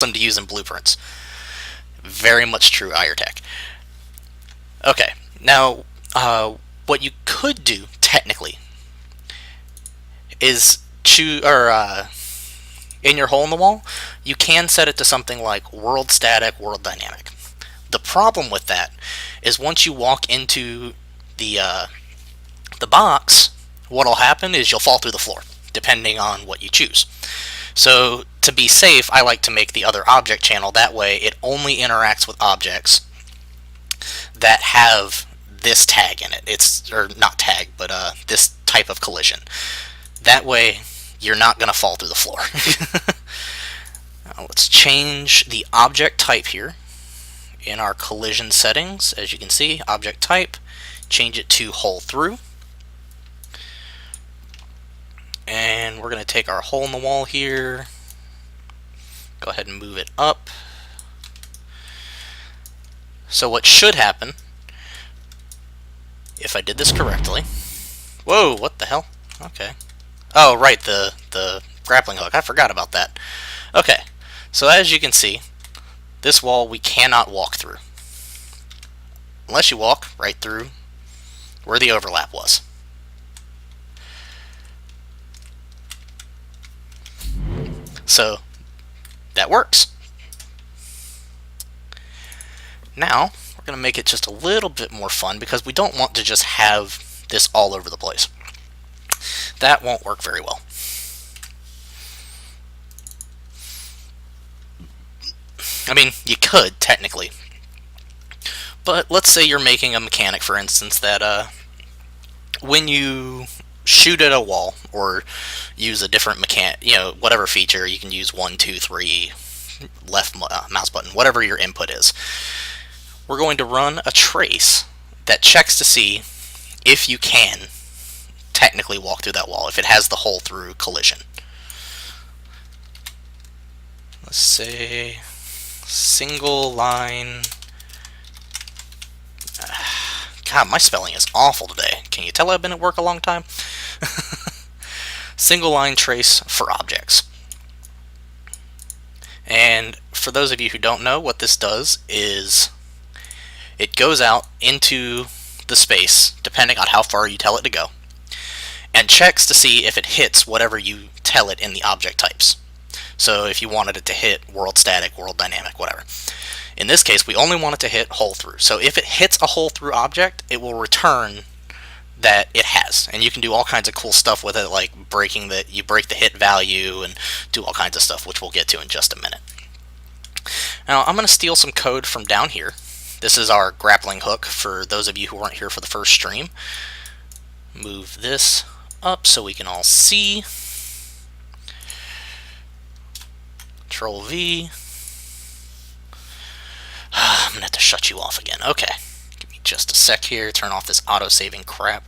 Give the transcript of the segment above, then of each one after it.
awesome to use in blueprints. Very much true, IRTech. Okay, now what you could do technically is choose or in your hole in the wall, you can set it to something like world static, world dynamic. The problem with that is once you walk into the box, what'll happen is you'll fall through the floor, depending on what you choose. So to be safe, I like to make the other object channel. That way, it only interacts with objects that have this tag in it. It's or not tag, but this type of collision. That way, you're not going to fall through the floor. Now, let's change the object type here in our collision settings. As you can see, object type, change it to hole through. And we're going to take our hole in the wall here, go ahead and move it up. So what should happen, if I did this correctly, whoa, what the hell? Okay. Oh, right, the grappling hook. I forgot about that. Okay, so as you can see, this wall we cannot walk through. Unless you walk right through where the overlap was. So, that works. Now, we're going to make it just a little bit more fun because we don't want to just have this all over the place. That won't work very well. I mean, you could, technically. But let's say you're making a mechanic, for instance, that when you shoot at a wall or use a different mechanic, whatever feature, you can use 1, 2, 3, left mouse button, whatever your input is. We're going to run a trace that checks to see if you can technically walk through that wall, if it has the hole through collision. Let's say single line. God, my spelling is awful today. Can you tell I've been at work a long time? Single line trace for objects. And for those of you who don't know, what this does is it goes out into the space, depending on how far you tell it to go, and checks to see if it hits whatever you tell it in the object types. So if you wanted it to hit world static, world dynamic, whatever. In this case, we only want it to hit hole through. So if it hits a hole through object, it will return that it has. And you can do all kinds of cool stuff with it, like you break the hit value and do all kinds of stuff, which we'll get to in just a minute. Now, I'm going to steal some code from down here. This is our grappling hook for those of you who weren't here for the first stream. Move this up so we can all see. Control V. I'm going to have to shut you off again. Okay. Give me just a sec here. Turn off this auto-saving crap.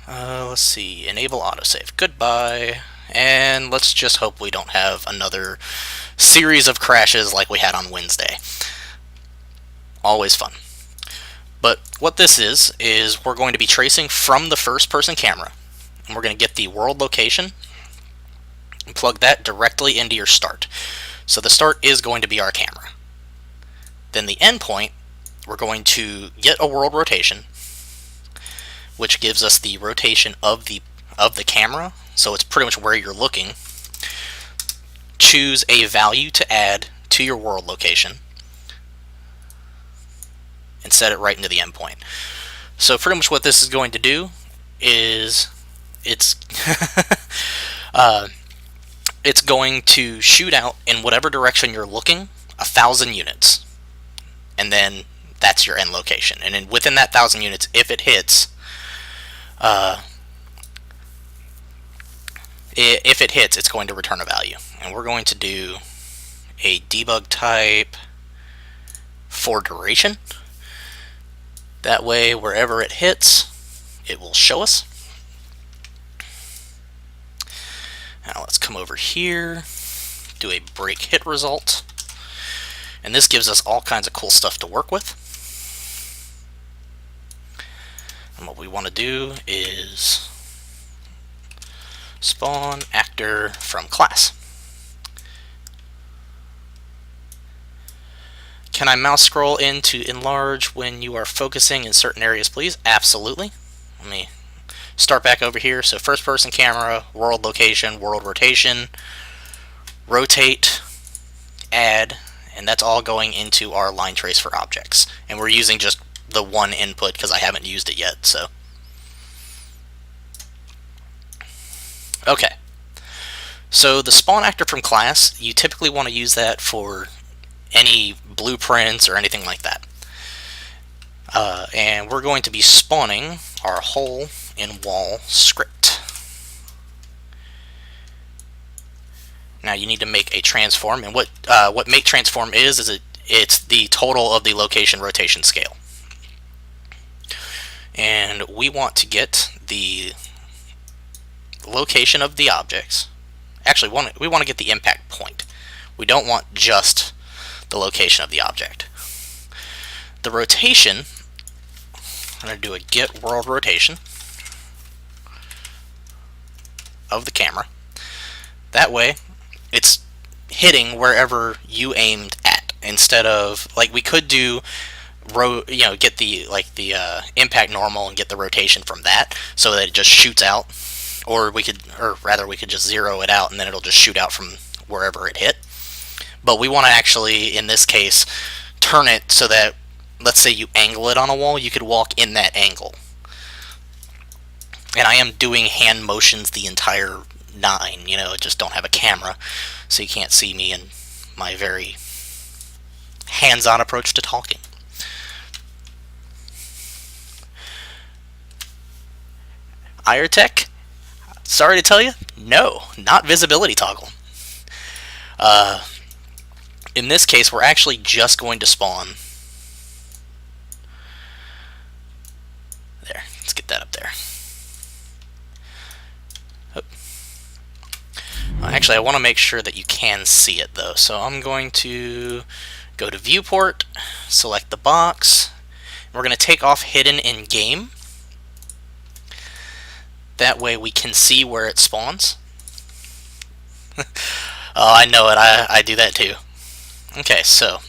Let's see. Enable autosave. Goodbye. And let's just hope we don't have another series of crashes like we had on Wednesday. Always fun. But what this is we're going to be tracing from the first-person camera. And we're going to get the world location and plug that directly into your start. So the start is going to be our camera. Then the endpoint, we're going to get a world rotation, which gives us the rotation of the camera, so it's pretty much where you're looking. Choose a value to add to your world location, and set it right into the endpoint. So pretty much what this is going to do is it's it's going to shoot out in whatever direction you're looking 1,000 units. And then that's your end location. And then within that 1,000 units, if it hits, it's going to return a value. And we're going to do a debug type for duration. That way, wherever it hits, it will show us. Now let's come over here, do a break hit result. And this gives us all kinds of cool stuff to work with. And what we want to do is spawn actor from class. Can I mouse scroll in to enlarge when you are focusing in certain areas, please? Absolutely. Let me start back over here. So first person camera, world location, world rotation, rotate, add, and that's all going into our line trace for objects. And we're using just the one input because I haven't used it yet. So okay. So the spawn actor from class, you typically want to use that for any blueprints or anything like that. And we're going to be spawning our hole in wall script. Now you need to make a transform, and what make transform is it's the total of the location rotation scale. And we want to get the location of the objects. Actually, we want to get the impact point. We don't want just the location of the object. The rotation, I'm going to do a get world rotation of the camera. That way, it's hitting wherever you aimed at, instead of, like, we could do get the impact normal and get the rotation from that so that it just shoots out, or we could just zero it out and then it'll just shoot out from wherever it hit. But we want to actually, in this case, turn it so that, let's say you angle it on a wall, you could walk in that angle. And I am doing hand motions the entire 9, just don't have a camera, so you can't see me in my very hands-on approach to talking. IRTech, sorry to tell you, no, not visibility toggle. In this case, we're actually just going to spawn. There, let's get that up there. Actually, I want to make sure that you can see it though, so I'm going to go to viewport, select the box. We're going to take off hidden in game. That way we can see where it spawns. Oh, I know it. I do that too. Okay, so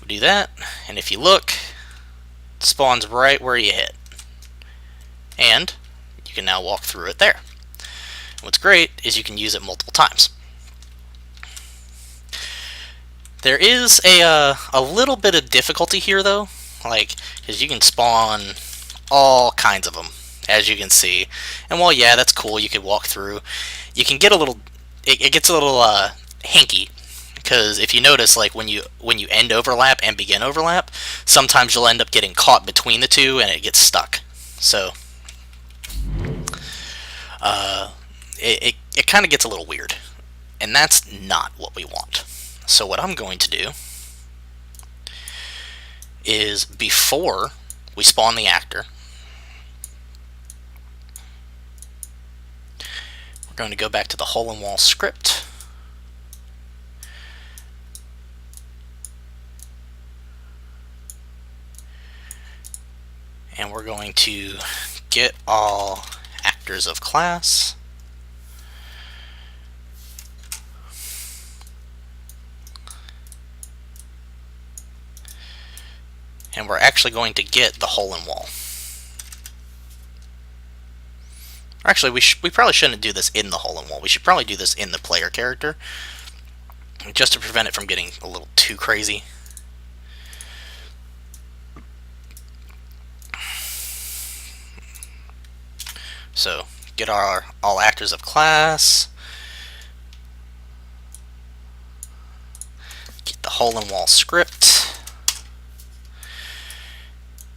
we do that, and if you look, it spawns right where you hit. And you can now walk through it there. What's great is you can use it multiple times. There is a little bit of difficulty here though, because you can spawn all kinds of them, as you can see. And while yeah, that's cool, you could walk through, you can get a little, it gets a little hinky, because if you notice, like when you end overlap and begin overlap, sometimes you'll end up getting caught between the two and it gets stuck. So it kind of gets a little weird, and that's not what we want. So what I'm going to do is, before we spawn the actor, we're going to go back to the hole in wall script. And we're going to get all actors of class. And we're actually going to get the hole in wall. Actually, we probably shouldn't do this in the hole in wall. We should probably do this in the player character, just to prevent it from getting a little too crazy. So, get our all actors of class. Get the hole in wall script.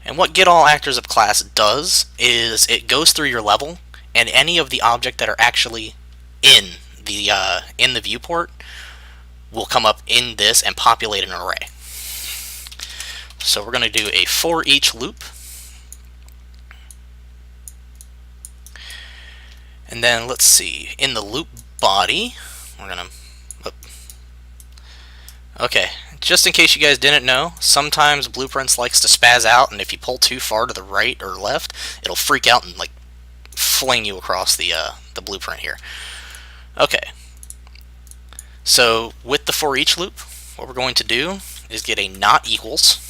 And what get all actors of class does is it goes through your level, and any of the object that are actually in the viewport will come up in this and populate an array. So we're going to do a for each loop. And then let's see, in the loop body, we're going to, okay, just in case you guys didn't know, sometimes Blueprints likes to spaz out, and if you pull too far to the right or left, it'll freak out and like fling you across the blueprint here. Okay, so with the for each loop, what we're going to do is get a not equals.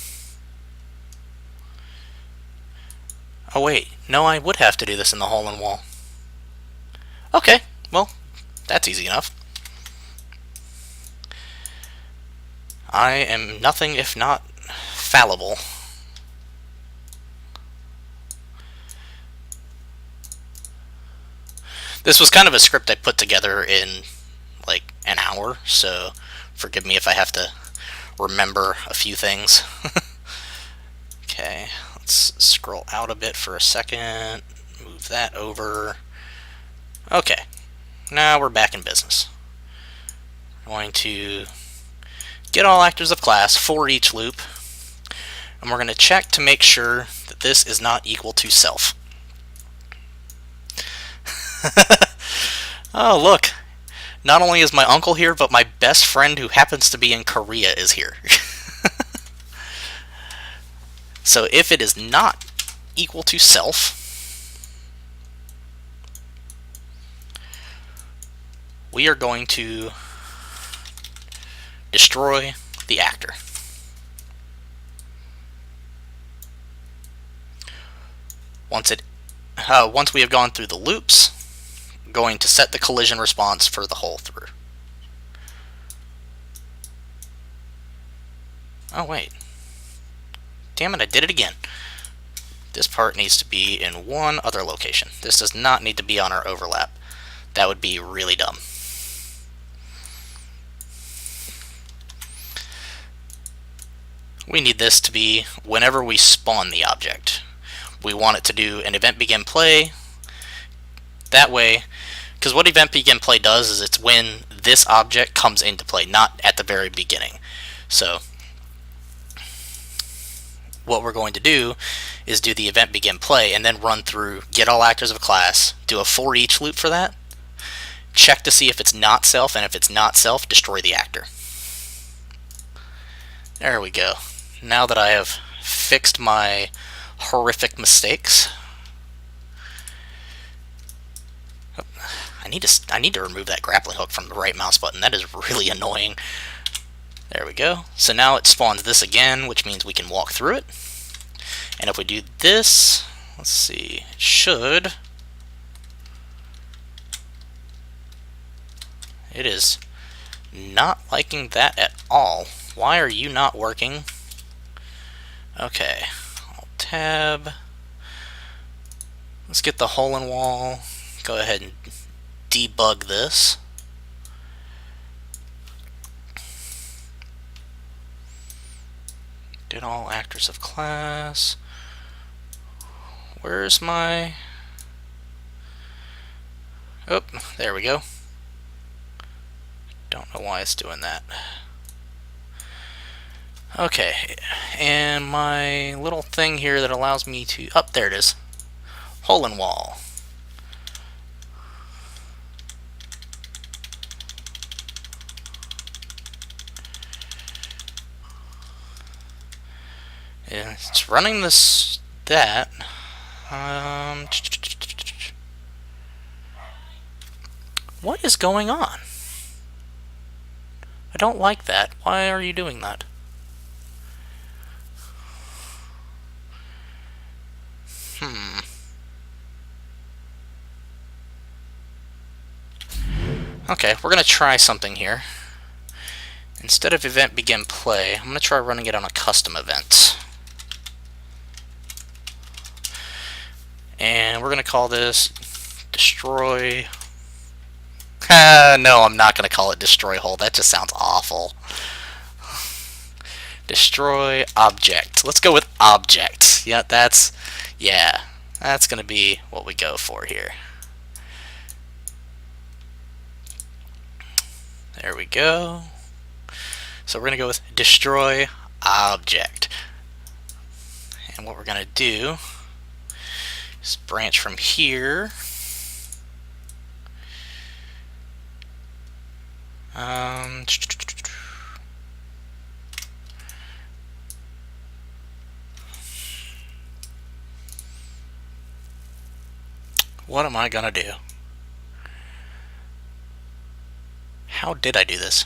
Oh wait, no, I would have to do this in the hole-in-wall. Okay, well, that's easy enough. I am nothing if not fallible. This was kind of a script I put together in like an hour, so forgive me if I have to remember a few things. Okay, let's scroll out a bit for a second, move that over. Okay, now we're back in business. I'm going to get all actors of class for each loop, and we're going to check to make sure that this is not equal to self. Oh, look. Not only is my uncle here, but my best friend who happens to be in Korea is here. So if it is not equal to self, we are going to destroy the actor. Once we have gone through the loops, we're going to set the collision response for the hole through. Oh wait. Damn it, I did it again. This part needs to be in one other location. This does not need to be on our overlap. That would be really dumb. We need this to be whenever we spawn the object. We want it to do an event begin play. That way, because what event begin play does is it's when this object comes into play, not at the very beginning. So what we're going to do is do the event begin play and then run through get all actors of class, do a for each loop for that, check to see if it's not self, and if it's not self, destroy the actor. There we go. Now that I have fixed my horrific mistakes, I need to remove that grappling hook from the right mouse button. That is really annoying. There we go. So now it spawns this again, which means we can walk through it. And if we do this, let's see, it should. It is not liking that at all. Why are you not working? Okay, Alt-Tab. Let's get the hole-in-wall. Go ahead and debug this. Did all actors of class. Where's my... Oh, there we go. Don't know why it's doing that. Okay, and my little thing here that allows me to... Oh, there it is. Hole-in-wall. And it's running that. What is going on? I don't like that. Why are you doing that? Okay, we're going to try something here. Instead of event begin play, I'm going to try running it on a custom event. And we're going to call this destroy. No, I'm not going to call it destroy hole. That just sounds awful. Destroy object. Let's go with object. Yeah, that's going to be what we go for here. There we go. So we're going to go with destroy object. And what we're going to do is branch from here. What am I going to do? How did I do this?